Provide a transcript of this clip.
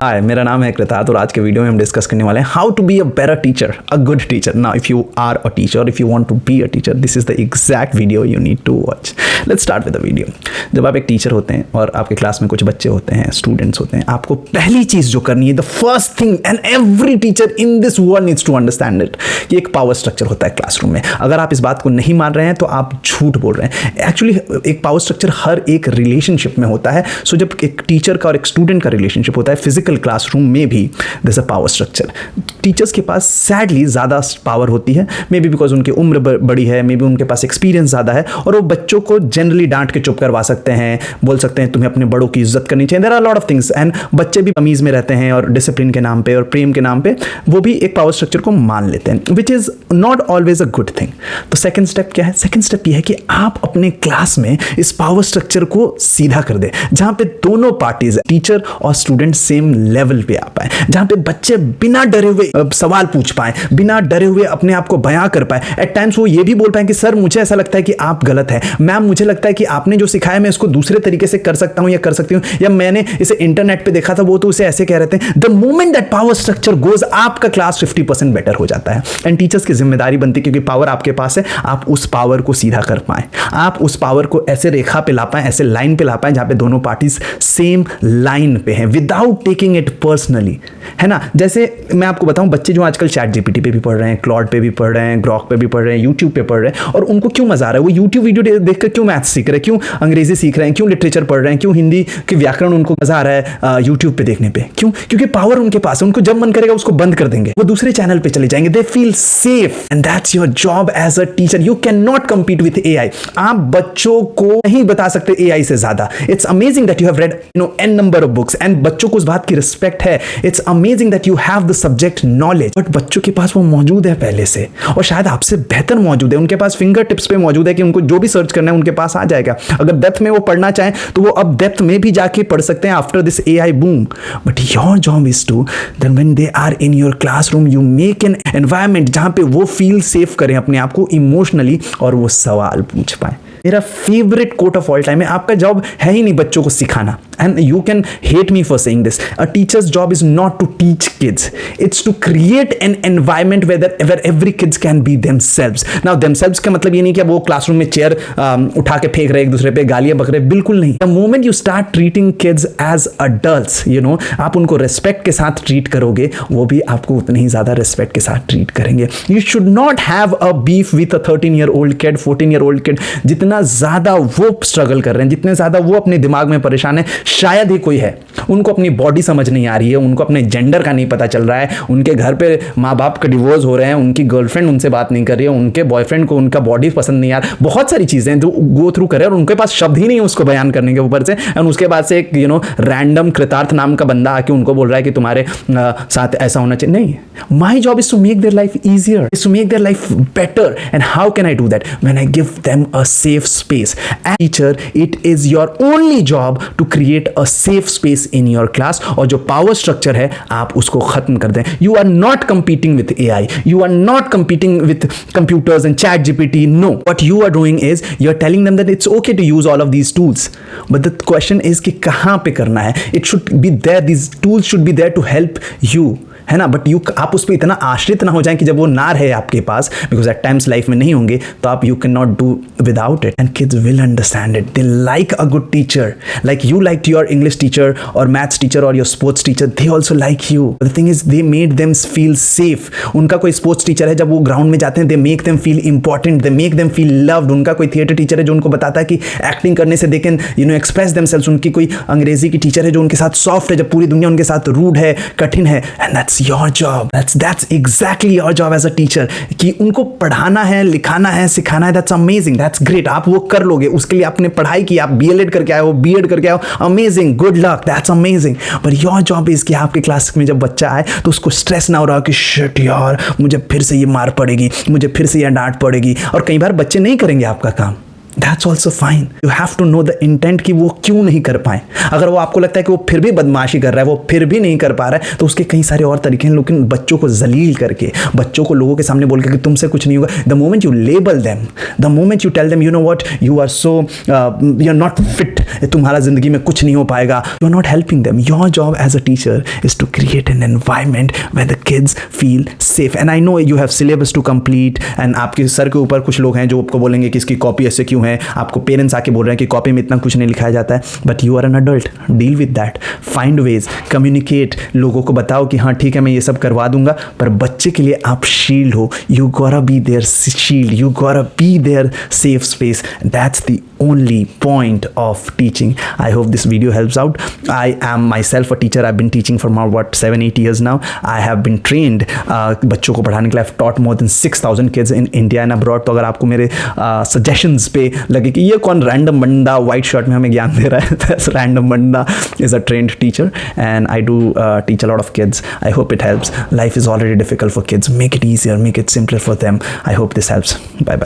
हाय, मेरा नाम है कृतार्थ और आज के वीडियो में हम डिस्कस करने वाले हैं how to be a better teacher, a good teacher. Now if you are a teacher, if you want to be a teacher, this is the exact video you need to watch. Let's start with the video. जब आप एक teacher होते हैं और आपके class में कुछ बच्चे होते हैं, स्टूडेंट्स होते हैं, आपको पहली चीज जो करनी है, the first thing and every teacher in this world needs to understand it, कि एक पावर स्ट्रक्चर होता है क्लासरूम में। अगर आप इस बात को नहीं मान रहे हैं तो आप झूठ बोल रहे हैं। एक्चुअली एक पावर स्ट्रक्चर हर एक रिलेशनशिप में होता है। सो जब एक टीचर का और एक स्टूडेंट का रिलेशनशिप होता है फिजिकल क्लासरूम में भी, there's a power structure। Teachers के पास सैडली ज़्यादा पावर होती है, मे बी बिकॉज उनकी उम्र बड़ी है, मे बी उनके पास एक्सपीरियंस ज़्यादा है और वो बच्चों को जनरली डांट के चुप करवा सकते हैं, बोल सकते हैं तुम्हें अपने बड़ों की इज्जत करनी चाहिए। There are lot of things and बच्चे भी तमीज़ में रहते हैं और डिसिप्लिन के नाम पे और प्रेम के नाम पे वो भी एक पावर स्ट्रक्चर को मान लेते हैं, which is not always a good thing. तो सेकेंड स्टेप क्या है? सेकेंड स्टेप ये है कि आप अपने क्लास में इस पावर स्ट्रक्चर को सीधा कर दें, जहाँ पे दोनों पार्टीज, टीचर और स्टूडेंट, सेम लेवल पे आ पाए, जहाँ पे बच्चे बिना डरे हुए सवाल पूछ पाए, बिना डरे हुए अपने आप को बयां कर पाए। एट टाइम्स वो ये भी बोल पाए कि सर मुझे ऐसा लगता है कि आप गलत है, मैम मुझे लगता है कि आपने जो सिखाया मैं इसको दूसरे तरीके से कर सकता हूं या कर सकती हूं, या मैंने इसे इंटरनेट पे देखा था वो तो उसे ऐसे कह रहे थे। The moment that power structure goes, आपका क्लास 50% बेटर हो जाता है। एंड टीचर्स की जिम्मेदारी बनती है, क्योंकि पावर आपके पास है, आप उस पावर को सीधा कर पाए, आप उस पावर को ऐसे रेखा पे ला पाए, ऐसे लाइन पे ला पाए जहां पे दोनों पार्टीज सेम लाइन पे हैं, विदाउट टेकिंग इट पर्सनली, है ना। जैसे मैं आपको बताऊं, बच्चे जो आजकल चैट जीपीटी पे भी पढ़ रहे हैं, क्लॉड पे भी पढ़ रहे हैं, ग्रॉक पे भी पढ़ रहे हैं, यूट्यूब पे पढ़ रहे हैं, और उनको क्यों मजा आ रहा है? वो यूट्यूब वीडियो देखकर क्यों मैथ्स सीख रहे हैं, क्यों अंग्रेजी सीख रहे हैं, क्यों लिटरेचर पढ़ रहे हैं, क्यों हिंदी के व्याकरण उनको मजा आ रहा है यूट्यूब पे देखने पे? क्यों? क्योंकि पावर उनके पास है। उनको जब मन करेगा उसको बंद कर देंगे, वो दूसरे चैनल पे चले जाएंगे। They feel safe and that's your job as a teacher. You can not compete with AI. आप बच्चों को नहीं बता सकते एआई से ज्यादा। It's amazing that you have read an number of books and बच्चों को उस बात की रिस्पेक्ट है। It's amazing that you have the subject knowledge, but बच्चों के पास वो मौजूद है पहले से, और शायद आपसे बेहतर मौजूद है। उनके पास फिंगर टिप्स पे मौजूद है कि उनको जो भी सर्च करना है उनके पास आ जाएगा। अगर डेप्थ में वो पढ़ना चाहें तो वो अब डेप्थ में भी जाके पढ़ सकते हैं after this AI boom. But your job is to then when they are in your classroom you make an environment जहां पे वो फील सेफ करें अपने आप को इमोशनली और वो सवाल पूछ पाए। मेरा favourite quote of all time है, आपका जॉब है ही नहीं बच्चों को सिखाना, and you can hate me for saying this. A teacher's job is not to teach kids, it's to create an environment where every kids can be themselves. Now themselves का मतलब ये नहीं कि वो क्लासरूम में चेयर उठा के फेंक रहे, एक दूसरे पे गालियां बक रहे, बिल्कुल नहीं। The moment you start treating kids as adults, you know, आप उनको रेस्पेक्ट के साथ ट्रीट करोगे, वो भी आपको उतने ही ज्यादा रेस्पेक्ट के साथ ट्रीट करेंगे। You should not have a beef with a 13-year-old kid, 14-year-old kid। जितना ज्यादा वो स्ट्रगल कर रहे हैं, जितने ज्यादा वो अपने दिमाग में परेशान है, शायद ही कोई है। उनको अपनी बॉडी समझ नहीं आ रही है, उनको अपने जेंडर का नहीं पता चल रहा है, उनके घर पे माँ बाप का डिवोर्स हो रहे हैं, उनकी गर्लफ्रेंड उनसे बात नहीं कर रही है, उनके बॉयफ्रेंड को उनका बॉडी पसंद नहीं आ रहा, बहुत सारी चीजें जो गो थ्रू कर रहे हैं और उनके पास शब्द ही नहीं है उसको बयान करने के ऊपर से। और उसके बाद से एक रैंडम कृतार्थ नाम का बंदा आके उनको बोल रहा है कि तुम्हारे साथ ऐसा होना चाहिए। नहीं, my job is to make their life easier, is to make their life better. And how can I do that? When I give them a safe space. As teacher, it is your only job to create a safe space in your class, और जो power structure है आप उसको खत्म कर दें। You are not competing with AI. You are not competing with computers and chat GPT. No. What you are doing is you're telling them that it's okay to use all of these tools. But the question is कि कहाँ पे करना है? It should be there. These tools should be there to help you. है ना। But आप उस पर इतना आश्रित ना हो जाएं कि जब वो ना रहे आपके पास, बिकॉज एट टाइम्स लाइफ में नहीं होंगे, तो आप you can not do without it. And kids will understand it. They like a good teacher, like you like your English teacher और मैथ्स टीचर और your sports teacher, they also like you. The thing is they made them feel safe. उनका कोई sports teacher है, जब वो ground में जाते हैं, they make them feel important, they make them feel loved. उनका कोई थिएटर टीचर है जो उनको बताता है कि एक्टिंग करने से दे कैन एक्सप्रेस देमसेल्व्स। उनकी कोई अंग्रेजी की टीचर है जो उनके साथ सॉफ्ट है, जब पूरी दुनिया उनके साथ रूड है, कठिन है। And that's your job. That's exactly your job as a teacher, कि उनको पढ़ाना है, लिखाना है, सिखाना है। That's amazing, that's great। आप वो कर लोगे, उसके लिए आपने पढ़ाई की, आप BLED करके आए हो, B.Ed करके आए हो, amazing, good luck, that's amazing। But your job is कि आपके क्लास में जब बच्चा आए तो उसको स्ट्रेस ना हो रहा कि शिट यार मुझे फिर से ये मार पड़ेगी, मुझे फिर से ये डांट पड़ेगी। और कई बार बच्चे नहीं करेंगे आपका काम, that's also fine. You have to know the intent कि वो क्यों नहीं कर पाए. अगर वो आपको लगता है कि वो फिर भी बदमाशी कर रहा है, वो फिर भी नहीं कर पा रहा है, तो उसके कई सारे और तरीके हैं. लेकिन बच्चों को जलील करके, बच्चों को लोगों के सामने बोल के कि तुमसे कुछ नहीं होगा, the moment you label them, the moment you tell them, you know what, you are so, you are not fit, तुम्हारा जिंदगी में कुछ नहीं हो पाएगा, you are not helping them. Your job as a teacher is to create an environment where the kids feel safe. And I know you have syllabus to complete, and आपके sir के ऊपर कुछ लोग हैं जो आपको बोलेंगे कि इसकी कॉपी ऐसे क्यों है, आपको पेरेंट्स आके बोल रहे हैं कि कॉपी में इतना कुछ नहीं लिखाया जाता है. But you are an adult, deal with that, find ways, communicate, लोगों को बताओ कि हाँ ठीक है मैं ये सब करवा दूंगा, पर बच्चे के लिए आप शील्ड हो. You gonna be their shield, you gonna be their safe space. That's the only point of teaching. I hope this video helps out. I am myself a teacher. I've been teaching for about 7-8 years now. I have been trained बच्चों को पढ़ाने के लिए. I've taught more than 6,000 kids in India and abroad. तो अगर आपको मेरे suggestions पे लगे कि ये कौन random बंदा white shirt में हमें ज्ञान दे रहा है, this random बंदा is a trained teacher and I do teach a lot of kids. I hope it helps. Life is already difficult for kids. Make it easier, make it simpler for them. I hope this helps. Bye bye.